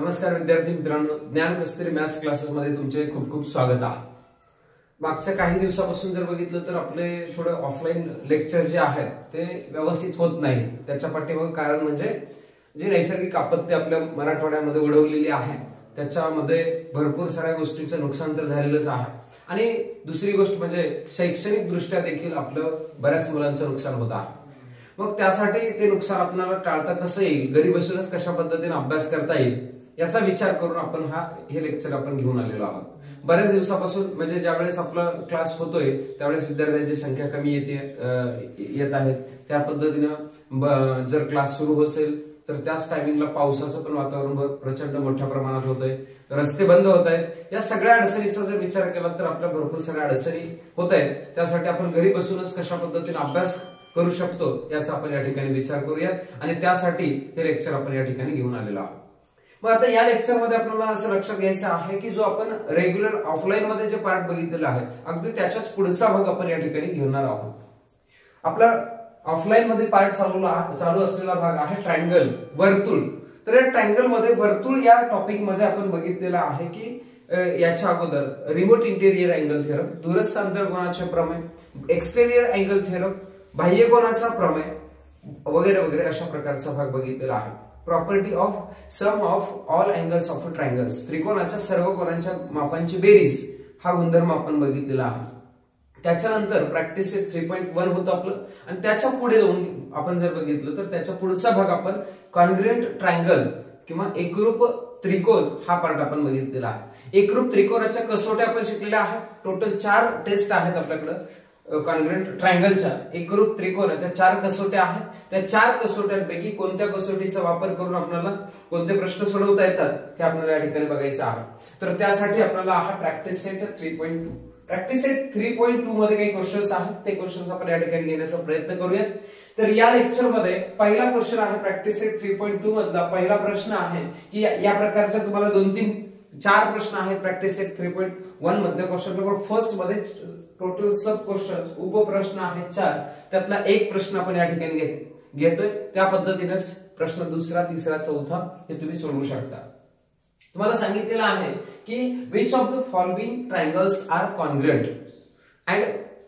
नमस्कार विद्यार्थी मित्रांनो, ज्ञान कस्तुरी मॅथ्स क्लासेस मध्ये तुमचे खूप खूप स्वागत आहे। मागच्या काही दिवसापासून जर बघितलं तर आपले थोडं ऑफलाईन लेक्चर जे आहेत ते व्यवस्थित होत नाहीत। त्याच्या पाठीमागे कारण म्हणजे जे नैसर्गिक आपत्ती आपल्या मराठवाड्यामध्ये ओढवलेली आहे त्याच्यामध्ये भरपूर साऱ्या गोष्टीचं नुकसान तर झालेलंच आहे आणि दुसरी गोष्ट म्हणजे शैक्षणिक दृष्ट्या देखील आपलं बऱ्याच मुलांचं नुकसान होत आहे। मग त्यासाठी ते नुकसान आपल्याला टाळता कसं येईल, घरी बसूनच कशा पद्धतीने अभ्यास करता येईल याचा विचार करून आपण हे लेक्चर आपण घेऊन आलेलो आहोत। बऱ्याच दिवसापासून म्हणजे ज्यावेळेस आपला क्लास होतोय त्यावेळेस विद्यार्थ्यांची संख्या कमी येत आहे। त्या पद्धतीने जर क्लास सुरू असेल तर त्याच टायमिंगला पावसाचं पण वातावरण प्रचंड मोठ्या प्रमाणात होतंय, रस्ते बंद होत आहेत। या सगळ्या अडचणीचा जर विचार केला तर आपल्या भरपूर साऱ्या अडचणी होत आहेत। त्यासाठी आपण घरी बसूनच कशा पद्धतीने अभ्यास करू शकतो याचा आपण या ठिकाणी विचार करूयात आणि त्यासाठी हे लेक्चर आपण या ठिकाणी घेऊन आलेलो आहोत। मग आता या लेक्चर मध्ये आपल्याला असं लक्षात घ्यायचं आहे की जो आपण रेग्युलर ऑफलाईन मध्ये जे पार्ट बघितलेला आहे अगदी त्याच्याच पुढचा भाग आपण या ठिकाणी घेणार आहोत। आपला ऑफलाईन मध्ये पार्ट चालू असलेला भाग आहे ट्रायंगल, वर्तुळ। तर या ट्रायंगल मध्ये वर्तुळ या टॉपिक मध्ये आपण बघितलेलं आहे की याच्या अगोदर रिमोट इंटेरियर अँगल थिअरम, दूरस्थ अंतर्कोनाचे प्रमेय, एक्सटेरियर अँगल थिअरम, बाह्य कोनाचा प्रमेय वगैरे वगैरे अशा प्रकारचा भाग बघितलेला आहे। Property of sum of all angles of triangles, त्रिकोणाच्या सर्व कोनांच्या मापांची बेरीज हा गुणधर्म आपण बघितलेला आहे। त्याच्यानंतर प्रॅक्टिस 3.1 होतं आपलं आणि त्याच्या पुढे जाऊन आपण जर बघितलं तर त्याच्या पुढचा भाग आपण कॉन्ग्रुएंट ट्रायंगल किंवा एकरूप त्रिकोण हा पार्ट आपण बघितलेला आहे। एकरूप त्रिकोणाच्या कसोट्या आपण शिकलेल्या आहेत। टोटल 4 टेस्ट आहेत आपल्याकडे कॉन्ग्रुएंट ट्रायंगलच्या। एकरूप त्रिकोणाच्या 4 कसोट्या आहेत। त्या 4 कसोट्यांपैकी कोणत्या कसोटीचा वापर करून आपल्याला कोणते प्रश्न सोडवता येतात हे आपल्याला या ठिकाणी बघायचं आहे। तर त्यासाठी आपल्याला हा प्रॅक्टिस सेट 3.2 प्रॅक्टिस सेट 3.2 मध्ये काही क्वेश्चन्स आहेत, ते क्वेश्चन्स आपण या ठिकाणी घेण्याचा प्रयत्न करूयात। तर या लेक्चर मध्ये पहिला क्वेश्चन आहे प्रॅक्टिस सेट 3.2 मधला पहिला प्रश्न आहे की या प्रकारच्या तुम्हाला 4 प्रश्न आहेत प्रॅक्टिस सेट 3.1 मध्ये। क्वेश्चन नंबर फर्स्ट मध्ये टोटल सब क्वेश्चन उपप्रश्न आहेत 4, त्यातला एक प्रश्न आपण या ठिकाणी घेतोय। त्या पद्धतीनेच प्रश्न दुसरा, तिसरा, चौथा हे तुम्ही सोडवू शकता। तुम्हाला सांगितलेलं आहे की which of the following triangles are congruent and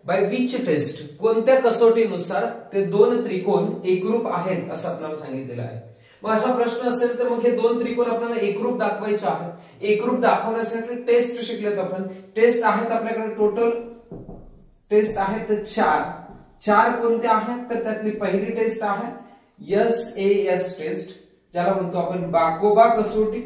by which test, कोणत्या कसोटीनुसार ते 2 त्रिकोण एकरूप आहेत असं आपल्याला सांगितलेलं आहे। मग असा प्रश्न असेल तर मग हे 2 त्रिकोण आपल्याला एकरूप दाखवायचे आहेत। एकरूप दाखवण्यासाठी टेस्ट शिकलेत आपण। टेस्ट आहेत आपल्याकडे टोटल टेस्ट आहेत 4 कोणत्या आहेत तर त्यातली पहिली टेस्ट आहे SAS टेस्ट, ज्याला म्हणतो आपण बाकोबा कसोटी।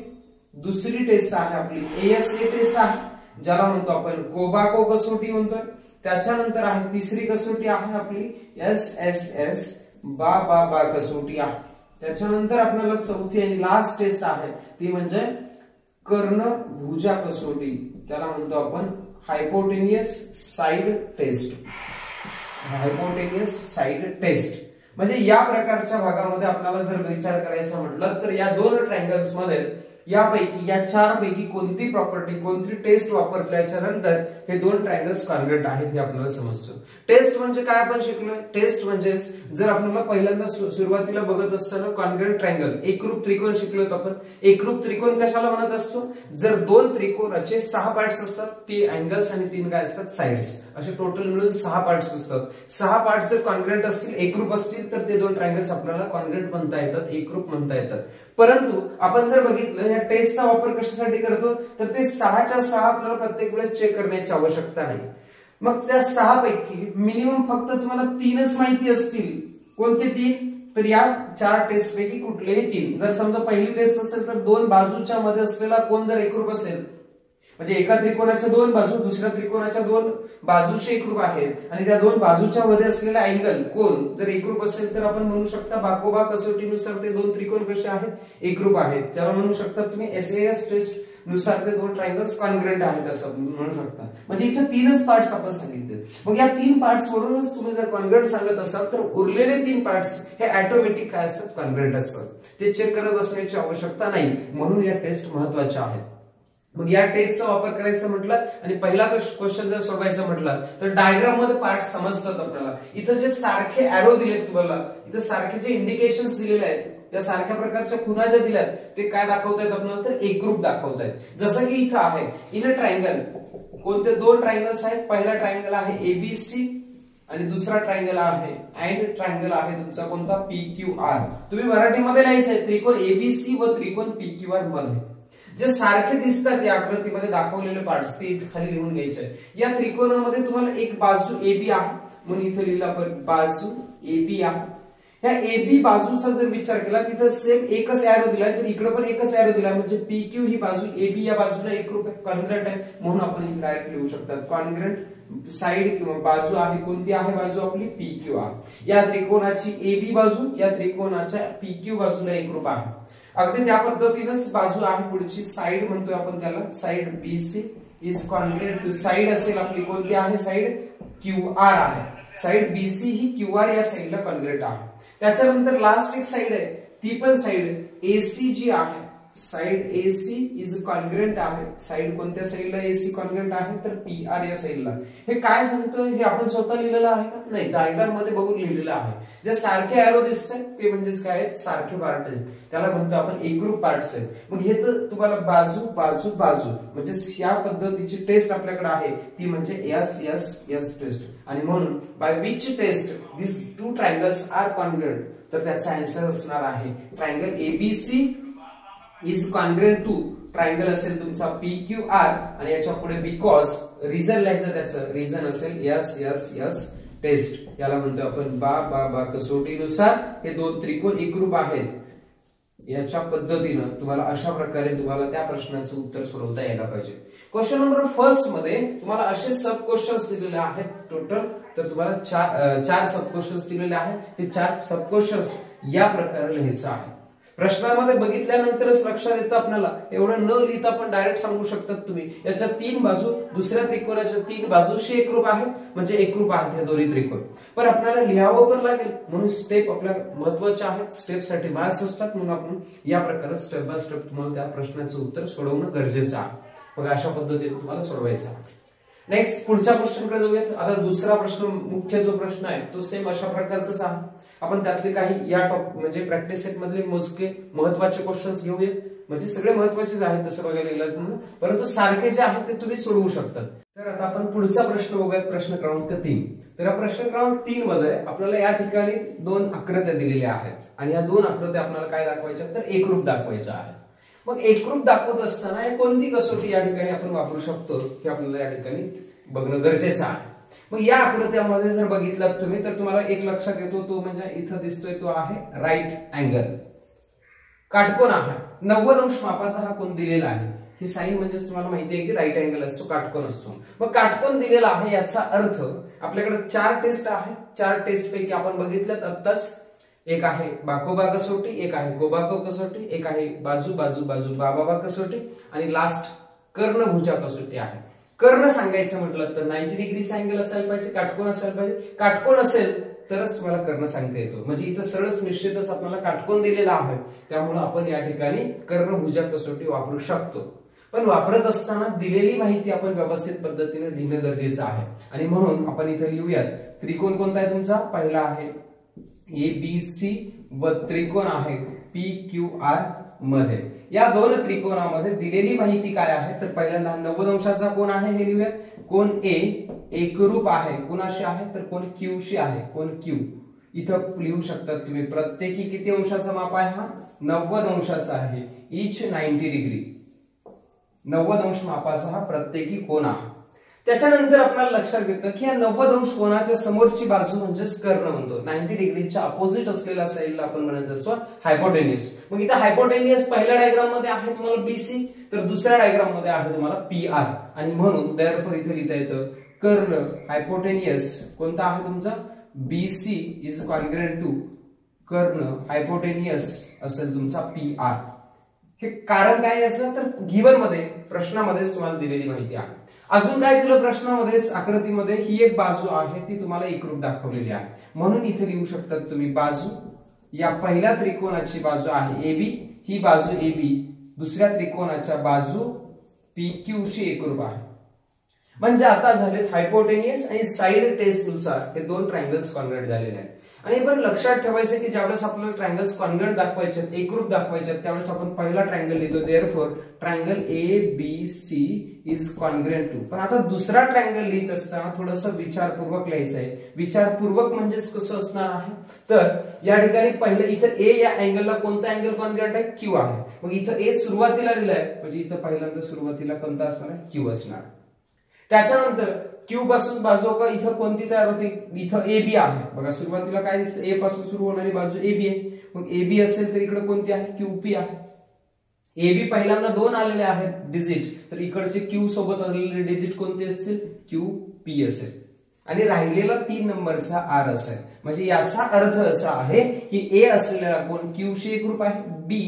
दुसरी टेस्ट आहे आपली ASA टेस्ट आहे, ज्याला म्हणतो आपण कोबाको कसोटी म्हणतोय। त्याच्यानंतर आहे तिसरी कसोटी आहे आपली SSS बा कसोटी आहे। त्याच्यानंतर आपल्याला चौथी आणि लास्ट टेस्ट आहे ती म्हणजे कर्णभुजा कसोटी, त्याला म्हणतो आपण hypotenuse side test. Hypotenuse side test म्हणजे या प्रकारच्या भागामध्ये आपल्याला जर विचार करायचा म्हटलं तर या 2 ट्रायंगल्स मध्ये यापैकी या 4 पैकी कोणती प्रॉपर्टी, कोणती टेस्ट वापरल्याच्या नंतर हे 2 ट्रायंगल्स कॉन्ग्रुएंट आहेत हे आपल्याला समजतं। टेस्ट म्हणजे काय आपण शिकलोय? टेस्ट म्हणजे जर आपल्याला पहिल्यांदा सुरुवातीला बघत असताना कॉन्ग्रुएंट ट्रायंगल एकरूप त्रिकोण शिकलोत आपण। एकरूप त्रिकोण कशाला म्हणत असतो? जर 2 त्रिकोणाचे 6 पार्ट्स असतात, ते अँगल्स आणि 3 काय असतात? साइड्स, असे टोटल मिळून 6 पार्ट्स असतात। 6 पार्ट्स जर कॉन्ग्रुएंट असतील, एकरूप असतील तर ते 2 ट्रायंगल्स आपल्याला कॉन्ग्रुएंट म्हणता येतात, एकरूप म्हणता येतात। परंतु आपण जर बघितलं या टेस्टचा वापर कशासाठी करतो तर ते 6च्या 6 आपल्याला प्रत्येक वेळेस चेक करण्याची आवश्यकता नाही। मग त्या 6 पैकी मिनिमम फक्त तुम्हाला 3च माहिती असतील। कोणते 3? तर या 4 टेस्ट पैकी कुठलेही 3। जर समजा पहिली टेस्ट असेल तर 2 बाजूच्या मध्ये असलेला कोण जर एकरूप असेल, म्हणजे एका त्रिकोणाच्या 2 बाजू दुसऱ्या त्रिकोणाच्या 2 बाजूशी एकरूप आहेत आणि त्या 2 बाजूच्या मध्ये असलेला अँगल कोण जर एकरूप असेल तर आपण म्हणू शकता बाकोबा कसोटीनुसार ते 2 त्रिकोण कसे आहेत? एकरूप आहेत। त्याला म्हणू शकता तुम्ही SAS टेस्ट नुसार ते 2 ट्रायंगल्स कॉन्ग्रुएंट आहेत असं म्हणू शकता। म्हणजे इथे 3च पार्ट्स आपण सांगितले। मग या 3 पार्ट्स वरूनच तुम्ही जर कॉन्ग्रुएंट सांगत असाल तर उरलेले 3 पार्ट्स हे ऑटोमॅटिक काय असतात? कॉन्ग्रुएंट असतात। ते चेक करत बसण्याची आवश्यकता नाही, म्हणून या टेस्ट महत्त्वाच्या आहेत। मग या टेस्टचा वापर करायचा म्हटलं आणि पहिला क्वेश्चन जर सोडवायचा म्हटलं तर डायग्राम मध्ये पार्ट समजतात आपल्याला। इथं जे सारखे एरो दिलेत तुम्हाला, इथं सारखे जे इंडिकेशन्स दिलेले आहेत त्या सारख्या प्रकारच्या खुणा ज्या दिल्यात ते काय दाखवतायत आपल्याला, तर एकरूप दाखवतायत. जसं की इथं आहे इन अ ट्रायंगल, कोणते दोन ट्रायंगल्स आहेत, पहिला ट्रायंगल आहे एबीसी आणि दुसरा ट्रायंगल आहे अँड ट्रायंगल आहे तुमचा कोणता, PQR. तुम्ही मराठीमध्ये लिहायचंय त्रिकोण एबीसी व त्रिकोण PQR मध्ये जे सारखे दिसतात या आकृतीमध्ये दाखवलेले पार्ट्स ते इथे खाली लिहून घ्यायचे. या त्रिकोणामध्ये तुम्हाला एक बाजू AB आहे म्हणून इथे लिहिलं आपण बाजू AB आहे. ह्या AB बाजूचा जर विचार केला तिथं सेम एकच एरो दिलाय, तर इकडे पण एकच एरो दिलाय, म्हणजे PQ ही बाजू AB या बाजूला एकरूप आहे, कॉन्ग्रंट आहे, म्हणून आपण इथे डायरेक्ट लिहू शकतात कॉन्ग्रंट साइड किंवा बाजू आहे. कोणती आहे बाजू आपली, PQR. या त्रिकोणाची AB बाजू या त्रिकोणाच्या PQ बाजूला एकरूप आहे. अगदी त्या पद्धतीनेच बाजू आहे पुढची साइड म्हणतोय आपण त्याला, side BC is congruent to side असेल आपली कोणती आहे, साइड QR आहे. साइड BC ही QR या साइडला कॉन्ग्रंट आहे. त्याच्यानंतर लास्ट एक साइड आहे ती पण साइड AC जी आहे, साइड AC इज कॉन्ग्रंट आहे. साइड कोणत्या साइडला AC कॉन्ग्रंट आहे, तर PR या साइडला. हे काय सांगतोय, हे आपण स्वतः लिहिलेलं आहे का, नाही, डायग्राम मध्ये बघून लिहिलेलं आहे. जे सारखे एरो दिसतात ते म्हणजेच काय आहेत, सारखे पार्ट आहेत, त्याला म्हणतो आपण एकरूप पार्ट्स आहेत. मग हे तर तुम्हाला बाजू बाजू बाजू म्हणजे या पद्धतीची टेस्ट आपल्याकडे आहे ती म्हणजे S टेस्ट. आणि म्हणून by which test this two triangles are congruent, तर त्याचा आन्सर असणार आहे triangle ABC is congruent to triangle असेल तुमचा PQR आणि याच्या पुढे बिकॉज रिझन लिहायचं, त्याचं रिझन असेल S टेस्ट. याला म्हणतो आपण बा कसोटीनुसार हे दोन त्रिकोण एकरूप आहेत. याच्या पद्धतीनं तुम्हाला अशा प्रकारे तुम्हाला त्या प्रश्नाचं उत्तर सोडवता यायला पाहिजे. क्वेश्चन नंबर फर्स्ट मध्ये तुम्हाला असे सब क्वेश्चन्स दिलेले आहेत टोटल, तर तुम्हाला चार सब क्वेश्चन्स दिलेले आहेत. ते 4 सब क्वेश्चन्स या प्रकारे लिहायचं आहे. प्रश्नामध्ये बघितल्यानंतरच लक्षात येतं आपल्याला, एवढं न लिहिता पण डायरेक्ट सांगू शकतात तुम्ही याच्या 3 बाजू दुसऱ्या त्रिकोणाच्या 3 बाजूशी एकरूप आहेत, म्हणजे एकरूप आहेत हे दोन्ही त्रिकोण. पण आपल्याला लिहावं पण लागेल म्हणून स्टेप आपल्या महत्वाच्या आहेत, स्टेपसाठी मार्क्स असतात, म्हणून आपण या प्रकारे स्टेप बाय स्टेप तुम्हाला त्या प्रश्नाचं उत्तर सोडवणं गरजेचं आहे. मग अशा पद्धतीने तुम्हाला सोडवायचं आहे. नेक्स्ट पुढच्या क्वेश्चनकडे जाऊयात. आता दुसरा प्रश्न, मुख्य जो प्रश्न आहे तो सेम अशा प्रकारचाच आहे. आपण त्यातले काही या म्हणजे प्रॅक्टिस सेट मधले मोजके महत्वाचे क्वेश्चन्स घेऊयात, म्हणजे सगळे महत्वाचेच आहेत तसं बघायला गेलं, परंतु सारखे जे आहेत ते तुम्ही सोडवू शकतात. तर आता आपण पुढचा प्रश्न बघूयात, प्रश्न क्रमांक 3. तर या प्रश्न क्रमांक 3 मध्ये आपल्याला या ठिकाणी 2 आकृत्या दिलेल्या आहेत आणि या 2 आकृत्या आपल्याला काय दाखवायच्या, तर एकरूप दाखवायच्या आहेत. मग एकरूप दाखवत असताना या कोणती कसोटी या ठिकाणी आपण वापरू शकतो हे आपल्याला या ठिकाणी बघणं गरजेचं आहे. मग या आकृत्यामध्ये जर बघितलं तुम्ही तर तुम्हाला एक लक्षात येतो, तो म्हणजे इथं दिसतोय तो आहे राईट अँगल. काटकोन आहे 90 अंश मापाचा हा कोण दिलेला आहे. ही साइन म्हणजे तुम्हाला माहिती आहे की राईट अँगल असतो, काटकोन असतो. मग काटकोन दिलेला आहे याचा अर्थ आपल्याकडे 4 टेस्ट आहे. 4 टेस्ट पैकी आपण बघितलं आत्ताच, एक आहे बाकोबा कसोटी, एक आहे गोबाको कसोटी, एक आहे बाजू बाजू बाजू बाबा कसोटी आणि लास्ट कर्णभुजा कसोटी आहे. कर्ण सांगायचं म्हटलं तर 90 डिग्रीचा अँगल असायला पाहिजे, काटकोन असायला पाहिजे. काटकोन असेल तरच तुम्हाला कर्ण सांगता येतो. म्हणजे इथं सरळच निश्चितच आपल्याला काटकोन दिलेला आहे, त्यामुळे आपण या ठिकाणी कर्णभुजा कसोटी वापरू शकतो. पण वापरत असताना दिलेली माहिती आपण व्यवस्थित पद्धतीने लिहिणं गरजेचं आहे. आणि म्हणून आपण इथे लिहूयात त्रिकोण कोणता आहे तुमचा, पहिला आहे ABC व त्रिकोण आहे PQR मध्ये. या 2 त्रिकोणामध्ये दिलेली माहिती काय आहे, तर पहिल्यांदा 90 अंशाचा कोण आहे हे लिहूयात. कोण A एकरूप आहे, कोणाशी आहे तर कोण Q शी आहे, कोण Q. इथं लिहू शकतात तुम्ही प्रत्येकी किती अंशाचा माप आहे, हा 90 अंशाचा आहे. इच 90 डिग्री, 90 अंश मापाचा हा प्रत्येकी कोण आहे. त्याच्यानंतर आपल्याला लक्षात येतं की या 90 अंश कोणाच्या समोरची बाजू म्हणजेच कर्ण म्हणतो. 90 डिग्रीच्या अपोजिट असलेल्या साईडला आपण म्हणत असतो हायपोटेनियस. मग इथं हायपोटेनियस पहिल्या डायग्राम मध्ये आहे तुम्हाला BC, तर दुसऱ्या डायग्राम मध्ये आहे तुम्हाला PR. आणि म्हणून देअरफॉर इथे लिहिता येतं कर्ण हायपोटेनियस कोणता आहे तुमचा BC इज कॉन्ग्रंट टू कर्ण हायपोटेनियस असेल तुमचा PR. हे कारण काय याचं, तर गिवन मध्ये प्रश्नामध्येच तुम्हाला दिलेली माहिती आहे. अजून काय दिलं प्रश्नामध्येच, आकृतीमध्ये ही एक बाजू आहे ती तुम्हाला एकरूप दाखवलेली आहे, म्हणून इथे लिहू शकतात तुम्ही बाजू. या पहिल्या त्रिकोणाची बाजू आहे AB, ही बाजू AB दुसऱ्या त्रिकोणाच्या बाजू PQ शी एकरूप आहे. म्हणजे आता झालेत हायपोटेनियस आणि साइड टेस्ट नुसार हे 2 ट्रायंगल्स कॉन्ग्रंट झालेले आहेत. आणि पण लक्षात ठेवायचं की ज्यावेळेस आपल्याला ट्रायंगल्स कॉन्ग्रंट दाखवायचे, एकरूप दाखवायचे, त्यावेळेस आपण पहिला ट्रायंगल लिहितो, therefore triangle ABC is congruent to. पण आता दुसरा ट्रायंगल लिहित असताना थोडंसं विचारपूर्वक लिहायचं आहे. विचारपूर्वक म्हणजेच कसं असणार आहे, तर या ठिकाणी पहिलं इथं A या अँगलला कोणता अँगल कॉन्ग्रंट आहे, Q आहे. मग इथं A सुरुवातीला लिहिलाय म्हणजे इथं पहिल्यांदा सुरुवातीला कोणता असणार आहे, Q असणार. त्याच्यानंतर Q पासून बाजू का इथं कोणती तयार होते, इथं AB आहे. बघा सुरुवातीला काय दिसतं, A पासून सुरू होणारी बाजू AB आहे. मग AB असेल तर इकडे कोणती आहे, QP आहे. AB पहिल्यांदा 2 आलेले आहेत डिजिट, तर इकडचे Q सोबत आलेले डिजिट कोणते असतील, QP असेल. आणि राहिलेला 3 नंबरचा R असेल. म्हणजे याचा अर्थ असा आहे की A असलेला कोण Q शी एकरूप आहे, B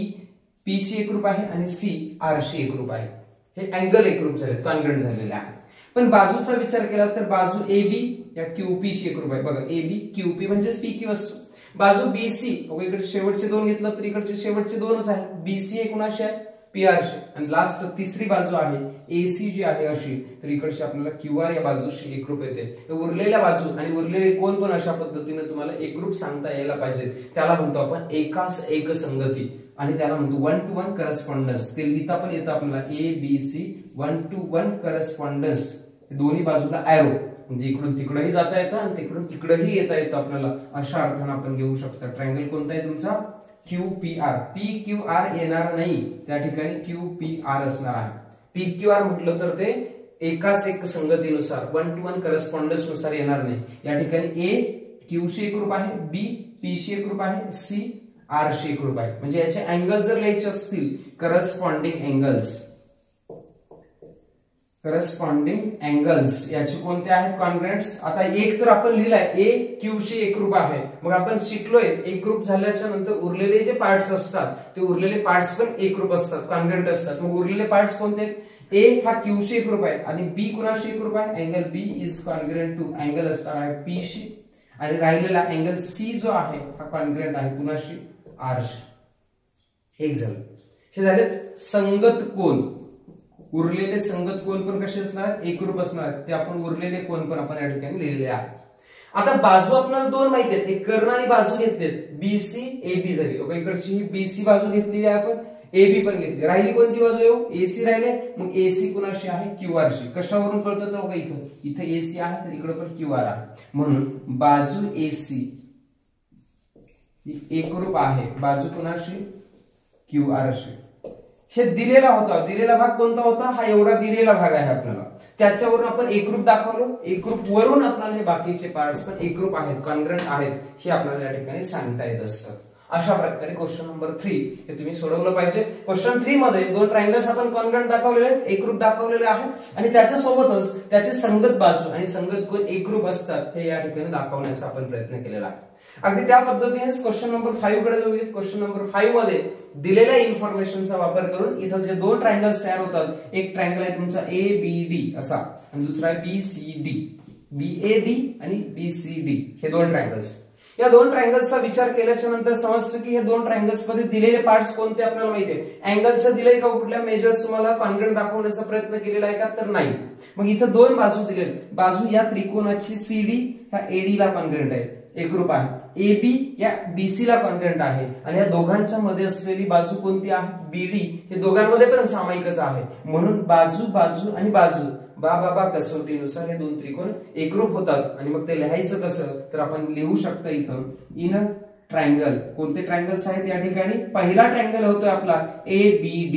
P शी एकरूप आहे आणि C R शी एकरूप आहे. हे अँगल एकरूप झाले, कॉन्ग्रंट झालेले आहे. पण बाजूचा विचार केला तर बाजू AB या QP शी एकरूप आहे. बघा AB QP म्हणजे PQ असतो. बाजू BC इकडे शेवटचे 2 घेतलं तर इकडचे शेवटचे 2च आहे. BC हे कुणाशी आहे, PR शी. आणि लास्ट तिसरी बाजू आहे AC जी आहे अशी, तर इकडची आपल्याला QR या बाजूशी एकरूप येते. उरलेल्या बाजू आणि उरलेले कोण पण अशा पद्धतीने तुम्हाला एकरूप सांगता यायला पाहिजे. त्याला म्हणतो आपण एकास एक संगती आणि त्याला म्हणतो 1 to 1 करस्पॉन्डन्स. ते लिहिता पण येतं आपल्याला ABC 1 to 1 करस्पॉन्डन्स. दोन्ही बाजूला एरो म्हणजे इकडून तिकडेही जाता येतं आणि तिकडून इकडेही येता येतं आपल्याला. अशा अर्थाने आपण घेऊ शकतो. ट्रायंगल कोणता आहे तुमचा, QPR. PQR येणार नाही, त्या ठिकाणी QPR असणार आहे. PQR म्हटलं तर ते एकाच एक संगतीनुसार 1 to 1 करस्पॉन्डन्स नुसार येणार नाही. या ठिकाणी A Q शी एकरूप आहे, B P शी एकरूप आहे, C R शी एकरूप आहे. म्हणजे याचे अँगल जर लिहायचे असतील करस्पॉन्डिंग अँगल्स, करस्पॉन्डिंग अँगल्स याचे कोणते आहेत, कॉन्ग्रंट्स. आता एक तर आपण लिहिलाय A Q शी एकरूप आहे. मग आपण शिकलोय एकरूप झाल्याच्या नंतर उरलेले जे पार्ट्स असतात ते उरलेले पार्ट्स पण एकरूप असतात, कॉन्ग्रंट असतात. मग उरलेले पार्ट्स कोणते आहेत, A हा Q शी एकरूप आहे आणि B कुणाशी एकरूप आहे, angle B is congruent to angle असणार आहे P शी. आणि राहिलेला अँगल C जो आहे हा कॉन्ग्रंट आहे कुणाशी, R शी. एक झालं. हे झाले संगत कोन. उरलेले संगत कोन पण कसे असणार, एकरूप असणार. ते आपण उरलेले कोन पण आपण या ठिकाणी लिहिलेले आहे. आता बाजू आपल्याला 2 माहिती आहेत, एक कर्ण आणि बाजू घेतलेत, BC AB झाली. इकडची ही BC बाजू घेतलेली आहे आपण, AB पण घेतली. राहिली कोणती बाजू येऊ, AC राहिले. मग AC कुणाशी आहे, QR शी. कशावरून कळतं तर इथं AC आहे तर इकडे पण QR आहे. म्हणून बाजू AC एकरूप आहे बाजू कुणाशी, QR शी. हे दिलेला होता, दिलेला भाग कोणता होता, हा एवढा दिलेला भाग आहे आपल्याला. त्याच्यावरून आपण एकरूप दाखवलं, एकरूप वरून आपल्याला हे बाकीचे पार्ट्स पण एकरूप आहेत, कॉन्ग्रंट आहेत हे आपल्याला या ठिकाणी सांगता येत असतं. अशा प्रकारे क्वेश्चन नंबर 3 हे तुम्ही सोडवलं पाहिजे. क्वेश्चन 3 मध्ये 2 ट्रायंगल्स आपण कॉन्ग्रंट दाखवलेले आहेत, एकरूप दाखवलेले आहेत आणि त्याच्यासोबतच त्याचे संगत बाजू आणि संगत कोन एकरूप असतात हे या ठिकाणी दाखवण्याचा आपण प्रयत्न केलेला आहे. अगदी त्या पद्धतीनेच क्वेश्चन नंबर 5 कडे जाऊया. क्वेश्चन नंबर 5 मध्ये दिलेल्या इन्फॉर्मेशनचा वापर करून इथं जे 2 ट्रायंगल्स तयार होतात, एक ट्रायंगल आहे तुमचा ABD असा आणि दुसरा आहे BCD, BAD आणि BCD हे 2 ट्रायंगल्स. या 2 ट्रायंगल्सचा विचार केल्याच्या नंतर समजतं की हे 2 ट्रायंगल्स मध्ये दिलेले पार्ट्स कोणते आपल्याला माहिती आहे. अँगलचं दिलंय का, कुठल्या मेजर्स तुम्हाला कॉन्ग्रंट दाखवण्याचा प्रयत्न केलेला आहे का, तर नाही. मग इथं 2 बाजू दिलेले, बाजू या त्रिकोणाची CD ह्या AD ला कॉन्ग्रंट आहे, एकरूप आहे. AB या BC ला कॉन्ग्रंट आहे आणि या दोघांच्या मध्ये असलेली बाजू कोणती आहे, BD. हे दोघांमध्ये पण सामायिकच आहे. म्हणून बाजू बाजू आणि बाजू बाबा कसोटीनुसार हे 2 त्रिकोण एकरूप होतात. आणि मग ते लिहायचं कसं, तर आपण लिहू शकतो इथं इन ट्रायंगल. कोणते ट्रायंगल्स आहेत या ठिकाणी, पहिला ट्रायंगल होतोय आपला ABD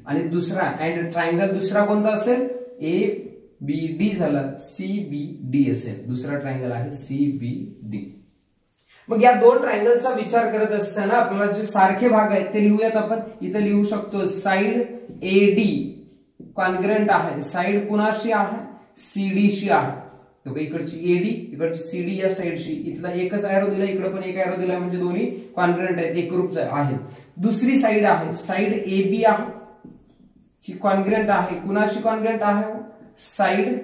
आणि दुसरा अँड ट्रायंगल दुसरा कोणता असेल, ABD झाला, CBD असेल. दुसरा ट्रायंगल आहे CBD. मग या 2 ट्रायंगलचा विचार करत असताना आपल्याला जे सारखे भाग आहेत ते लिहूयात आपण. इथं लिहू शकतो साइड AD कॉन्ग्रंट आहे, साइड कुणाशी आहे, CD शी आहे. इकडची AD इकडची CD या साइडशी. इथला एकच एरो दिला, इकडे पण एक एरो दिला, म्हणजे दोन्ही कॉन्ग्रंट आहेत, एकरूप आहेत. दुसरी साइड आहे, साइड AB आहे, ही कॉन्ग्रंट आहे. कुणाशी कॉन्ग्रंट आहे, साइड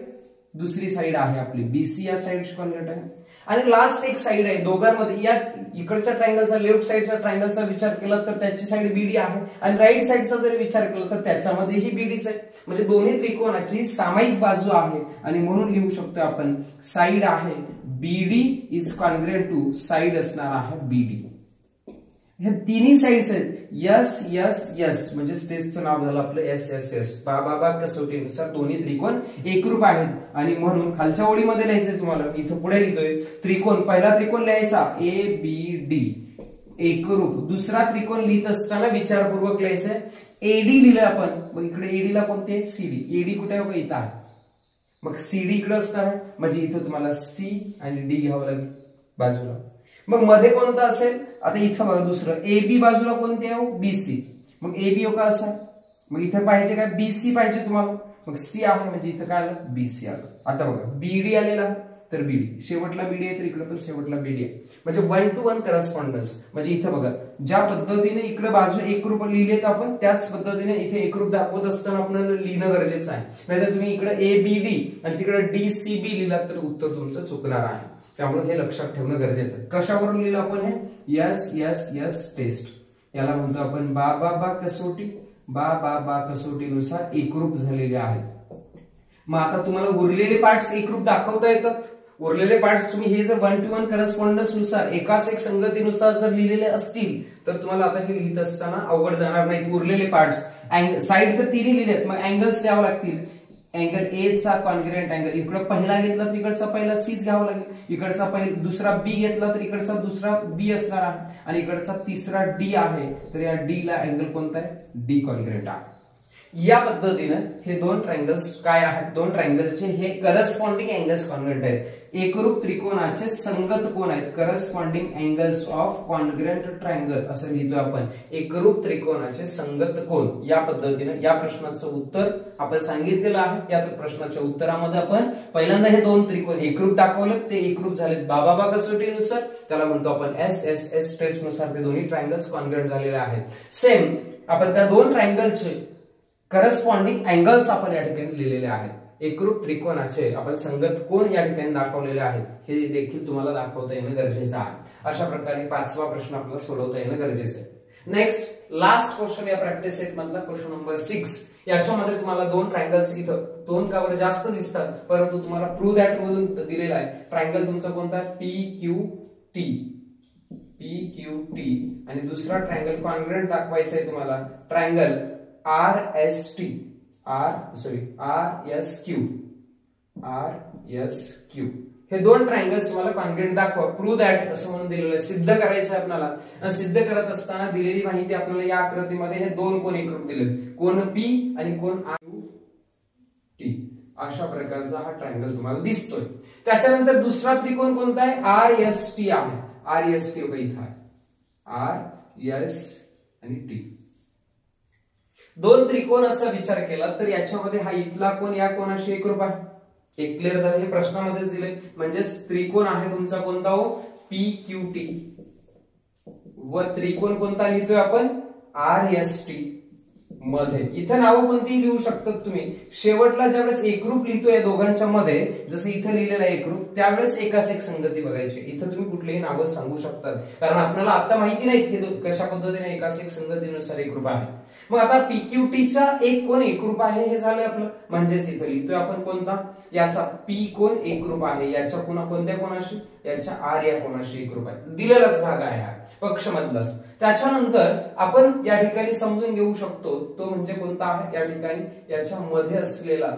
दुसरी साइड आहे आपली BC या साइडशी कॉन्ग्रंट आहे. आणि लास्ट एक साइड आहे दोघांमध्ये, या इकडच्या ट्रायंगलचा लेफ्ट साइडच्या ट्रायंगलचा विचार केला तर त्याची साइड BD आहे आणि राईट साइडचा जर विचार केला तर त्याच्यामध्येही BDच आहे. म्हणजे दोन्ही त्रिकोणाची सामायिक बाजू आहे आणि म्हणून लिहू शकतो आपण साइड आहे बीडी इज कॉन्ग्रुएंट टू साइड असणार आहे बीडी. हे तिन्ही साइड्स आहेत यस यस यस म्हणजे स्टेजचं नाव झालं आपलं एस एस एस. बा कसोटीनुसार दोन्ही त्रिकोण एकरूप आहेत आणि म्हणून खालच्या ओळीमध्ये लिहायचंय तुम्हाला. इथं पुढे लिहितोय त्रिकोण. पहिला त्रिकोण लिहायचा ए बी डी एकरूप. दुसरा त्रिकोण लिहित असताना विचारपूर्वक लिहायचंय. एडी लिहिलं आपण. मग इकडे एडी ला कोणते सीडी. एडी कुठे आहे इथं आहे. मग सीडी इकडे असणार आहे म्हणजे इथं तुम्हाला सी आणि डी घ्यावं लागेल बाजूला. मग मध्ये कोणतं असेल आता इथं बघा दुसरं ए बी बाजूला कोणते आहे बीसी. मग ए बी का असा. मग इथं पाहिजे काय बीसी पाहिजे तुम्हाला. मग सी आहे म्हणजे इथं काय आलं बीसी आलं. आता बघा बीडी आलेला तर बीडी शेवटला बीडी आहे तर इकडे पण शेवटला बीडी आहे म्हणजे 1 to 1 करस्पॉन्डन्स. म्हणजे इथं बघा ज्या पद्धतीने इकडे बाजू एकरूप लिहिलेत आपण त्याच पद्धतीने इथे एकरूप दाखवत असताना आपल्याला लिहिणं गरजेचं आहे. नाहीतर तुम्ही इकडे ए बी डी आणि तिकडे डी सी बी लिहिलात तर उत्तर तुमचं चुकणार आहे. त्यामुळे हे लक्षात ठेवणं गरजेचं आहे. कशावरून लिहिलं आपण हे यस यस यस टेस्ट. याला म्हणतो आपण बा कसोटी. बा कसोटीनुसार एकरूप झालेले आहेत. मग आता तुम्हाला उरलेले पार्ट्स एकरूप दाखवता येतात. उरलेले पार्ट्स तुम्ही हे जर 1 to 1 करस्पॉन्डन्स नुसार एकाच एक संगतीनुसार जर लिहिलेले असतील तर तुम्हाला आता हे लिहित असताना अवघड जाणार नाही. उरलेले पार्ट्स साइड तर तिन्ही लिहिलेत मग अँगल्स द्यावे लागतील. अँगल ए चा कॉन्ग्रुएंट अँगल इकडे पहिला घेतला तर इकडचा पहिला सीच घ्यावा लागेल. इकडचा दुसरा बी घेतला तर इकडचा दुसरा बी असणार आहे आणि इकडचा तिसरा डी आहे तर या डी ला अँगल कोणता आहे डी कॉन्ग्रुएंट आहे. या पद्धतीने हे दोन ट्रायंगल्स काय आहेत. दोन ट्रायंगलचे हे करस्पॉन्डिंग अँगल्स कॉन्ग्रुएंट आहेत. एकरूप त्रिकोणाचे संगत कोण आहेत. Corresponding angles of congruent triangle असं लिहितो आपण. एकरूप त्रिकोणाचे संगत कोण. या पद्धतीने या प्रश्नाचं उत्तर आपण सांगितलेलं आहे. या प्रश्नाच्या उत्तरामध्ये आपण पहिल्यांदा हे दोन त्रिकोण एकरूप दाखवले. ते एकरूप झालेत बाबा कसोटीनुसार. त्याला म्हणतो आपण एस एस एस टेस्ट नुसार ते दोन्ही ट्रायंगल्स कॉन्ग्रुएंट झालेले आहेत. सेम आपण त्या दोन ट्रायंगलचे करस्पॉन्डिंग अँगल्स आपण या ठिकाणी लिहिलेले आहेत. एकरूप त्रिकोणाचे आपण संगत कोण या ठिकाणी दाखवलेले आहेत हे देखील तुम्हाला दाखवता येणं गरजेचं आहे. अशा प्रकारे पाचवा प्रश्न आपल्याला सोडवता येणं गरजेचं आहे. नेक्स्ट लास्ट क्वेश्चन या प्रॅक्टिस सेट मधला क्वेश्चन नंबर 6. याच्यामध्ये तुम्हाला दोन ट्रायंगल्स इथं दोन का बरं जास्त दिसतात परंतु तुम्हाला प्रूव्ह दॅट मधून दिलेला आहे. ट्रायंगल तुमचा कोणता पी क्यू टी आणि दुसरा ट्रायंगल कॉन्ग्रुएंट दाखवायचा आहे तुम्हाला. Triangle R S Q. हे दोन ट्रायंगल्स तुम्हाला कॉन्ग्रुएंट दाखवा. प्रूव्ह दॅट असं म्हणून दिलेलं आहे. सिद्ध करायचं आहे आपल्याला. सिद्ध करत असताना दिलेली माहिती आपल्याला या आकृतीमध्ये हे दोन कोण एकरूप दिलेत. कोण पी आणि कोण आर टी. अशा प्रकारचा हा ट्रायंगल तुम्हाला दिसतोय. त्याच्यानंतर दुसरा त्रिकोण कोणता आहे आर एस टी आहे. आर एस टी इथं आहे. आर एस आणि टी. दोन त्रिकोणाचा विचार केला तर याच्यामध्ये हा इथला कोण या कोणाशी एकरूप आहे. एक क्लिअर झालं. हे प्रश्नामध्येच दिले. म्हणजे त्रिकोण आहे तुमचा कोणता हो पी क्यू टी व त्रिकोण कोणता लिहितोय आपण आर एस टी मध्ये. इथं नावं कोणतीही लिहू शकतात तुम्ही. शेवटला ज्यावेळेस एकरूप लिहितोय या दोघांच्या मध्ये जसं इथं लिहिलेलं आहे एकरूप त्यावेळेस एकाच एक संगती बघायची. इथं तुम्ही कुठलेही नावं सांगू शकतात कारण आपल्याला आता माहिती नाही हे कशा पद्धतीने एकाच एक संगतीनुसार एकरूप आहे. मग आता पीक्यूटीचा एक कोण एकरूप आहे हे झालं आपलं. म्हणजेच इथं लिहितोय आपण कोणता याचा पी कोण एकरूप आहे याच्या कोणत्या कोणाशी याच्या आर या कोणाशी एकरूप आहे. दिलेलाच भाग आहे हा पक्ष मधलाच. त्याच्यानंतर आपण या ठिकाणी समजून घेऊ शकतो तो म्हणजे कोणता आहे या ठिकाणी याच्या मध्ये असलेला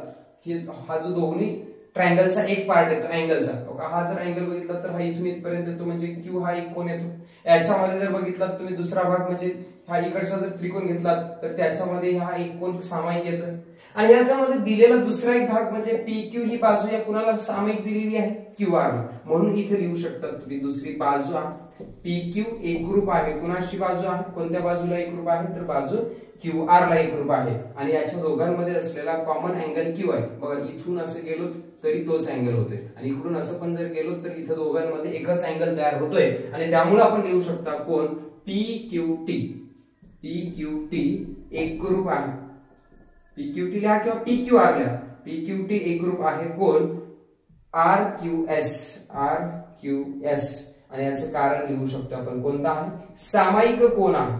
हा जो दोन्ही ट्रायंगलचा एक पार्ट येतो अँगलचा. हा जर अँगल बघितला तर हा इथून इथपर्यंत येतो म्हणजे क्यू हा एक कोण येतो. याच्यामध्ये जर बघितला तुम्ही दुसरा भाग म्हणजे हा इकडचा जर त्रिकोण घेतला तर त्याच्यामध्ये हा एक कोण सामायिक येतोय. आणि याच्यामध्ये दिलेला दुसरा एक भाग म्हणजे पी क्यू ही बाजू या कुणाला सामायिक दिलेली आहे क्यू आर ला. म्हणून इथे लिहू शकतात तुम्ही दुसरी बाजू आहे पी क्यू एकरूप आहे. कुणाशी बाजू आहे कोणत्या बाजूला एकरूप आहे तर बाजू क्यू आर ला एकरूप आहे. आणि याच्या दोघांमध्ये असलेला कॉमन अँगल क्यू आहे. बघा इथून असं गेलो तरी तोच अँगल होतोय आणि इकडून असं पण जर गेलो तर इथं दोघांमध्ये एकच अँगल तयार होतोय. आणि त्यामुळे आपण लिहू शकता कोण पी क्यू टी एकरूप आहे. पी क्यू टी लिहा किंवा पी क्यू आर लिहा. पी क्यू टी एकरूप आहे कोण आर क्यू एस. आणि याचं कारण लिहू शकतो आपण कोणता आहे सामायिक कोण आहे.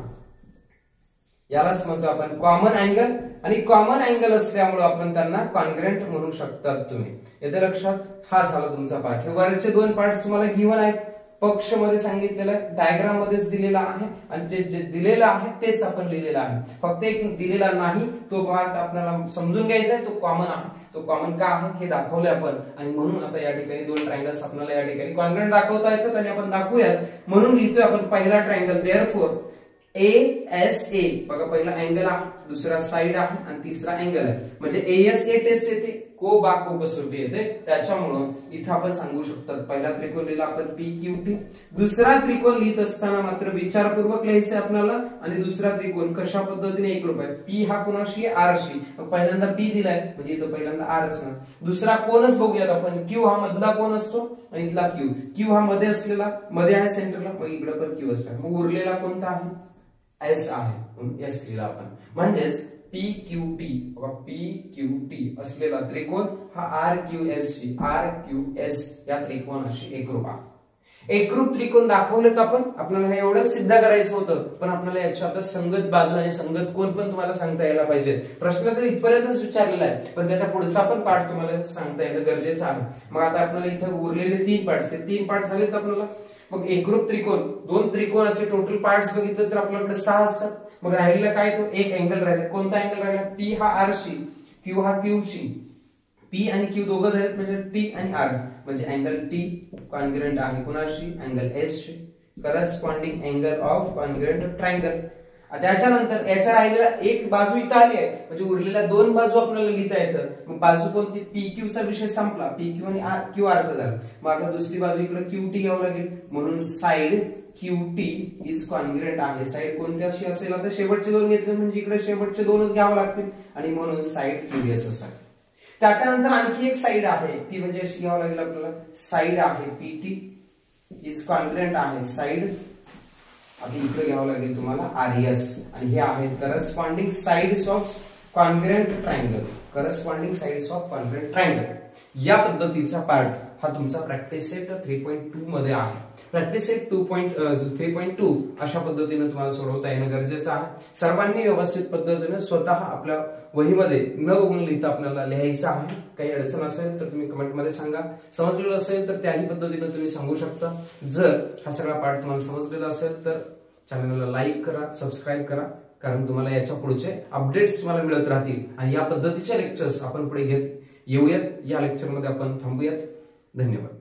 यालाच म्हणतो आपण कॉमन अँगल, आणि कॉमन अँगल असल्यामुळे आपण त्यांना कॉन्ग्रंट म्हणू शकतात तुम्ही. येते लक्षात? हा झाला तुमचा पार्ट. हे वरचे दोन पार्ट तुम्हाला गिव्हन आहेत, पक्ष मध्ये सांगितलेलं आहे, डायग्राम मध्येच दिलेला आहे, आणि जे दिलेलं आहे तेच आपण लिहिलेलं आहे. फक्त एक दिलेला नाही तो पार्ट आपल्याला समजून घ्यायचा आहे, तो कॉमन आहे. तो कॉमन का आहे हे दाखवलंय आपण, आणि म्हणून आता या ठिकाणी दोन ट्रायंगल्स आपल्याला या ठिकाणी कॉन्ग्रंट दाखवता येतात, आणि आपण दाखवूयात. म्हणून लिहितोय आपण पहिला ट्रायंगल, देअरफॉर ASA. बघा पहिला अँगल आहे, दुसरा साइड आहे, आणि तिसरा अँगल आहे. म्हणजे ASA टेस्ट येते, को बाको कसोटी येते. त्याच्यामुळं इथं आपण सांगू शकतात पहिला त्रिकोण लिहिला आपण PQT. दुसरा त्रिकोण लिहित असताना मात्र विचारपूर्वक लिहायचे आपल्याला, आणि दुसरा त्रिकोण कशा पद्धतीने एकरूप आहे. P हा कोणाशी आहे? R शी. पहिल्यांदा P दिलाय म्हणजे इथं पहिल्यांदा R असणार. दुसरा कोणच बघूयात आपण, Q हा मधला कोण असतो, आणि इथला Q हा मध्ये असलेला, मध्ये आहे सेंटरला, मग इकडे पण Q असणार. मग उरलेला कोणता आहे? S आहे, म्हणून S लिहिला आपण. म्हणजेच PQT असलेला त्रिकोण हा RQS या त्रिकोणाशी एकरूप आहे. एकरूप त्रिकोण दाखवलेत आपण, आपल्याला हे एवढंच सिद्ध करायचं होतं, पण आपल्याला याच्या आता संगत बाजू आणि संगत कोण पण तुम्हाला सांगता यायला पाहिजे. प्रश्न तर इथपर्यंतच विचारलेला आहे, पण त्याच्या पुढचा पण पार्ट तुम्हाला सांगता येणं गरजेचं आहे. मग आता आपल्याला इथं उरलेले 3 पार्ट, 3 पार्ट झालेत आपल्याला. मग एकरूप त्रिकोण, दोन त्रिकोणाचे टोटल पार्ट्स बघितले तर आपल्याकडे 6 असतात. मग राहिलेला काय, तो एक अँगल राहिला. कोणता अँगल राहिला? P हा R शी, Q हा Q शी. P आणि Q दोघं झालेत म्हणजे T आणि R, म्हणजे अँगल T कॉन्ग्रंट आहे कुणाशी? Angle S she. Corresponding angle of congruent triangle. त्याच्यानंतर याच्या राहिलेला एक बाजू इथं आली आहे, म्हणजे उरलेल्या 2 बाजू आपल्याला लिहिता येतात. मग बाजू कोणती? PQ चा विषय संपला, PQ आणि QR चा झाला. मग आता दुसरी बाजू इकडे QT घ्यावं लागेल, म्हणून साइड QT इज कॉन्ग्रंट आहे. साइड कोणत्याशी असेल? आता शेवटचे 2 घेतले म्हणजे इकडे शेवटचे 2च घ्यावं लागतील, आणि म्हणून साइड QS असेल. त्याच्यानंतर आणखी एक साइड आहे, ती म्हणजे अशी घ्यावं लागेल आपल्याला, साइड आहे PT इज कॉन्ग्रंट आहे साइड. आता इकडे घ्यावं लागेल तुम्हाला RS, आणि हे आहेत corresponding sides of congruent triangle. Corresponding sides of congruent triangle या पद्धतीचा पार्ट हा तुमचा प्रॅक्टिस सेट 3.2 मध्ये आहे. प्रॅक्टिस सेट 3.2 अशा पद्धतीने तुम्हाला सोडवता येणं गरजेचं आहे. सर्वांनी व्यवस्थित पद्धतीने स्वतः आपल्या वहीमध्ये न बघून लिहिता आपल्याला लिहायचं आहे. काही अडचण असेल तर तुम्ही कमेंट मध्ये सांगा, समजलेलं असेल तर त्याही पद्धतीने तुम्ही सांगू शकता. जर हा सगळा पार्ट तुम्हाला समजलेला असेल तर चॅनलला लाईक करा, सबस्क्राईब करा, कारण तुम्हाला याच्या पुढचे अपडेट्स तुम्हाला मिळत राहतील. आणि या पद्धतीचे लेक्चर्स आपण पुढे घेत येऊयात. या लेक्चरमध्ये आपण थांबूयात. धन्यवाद.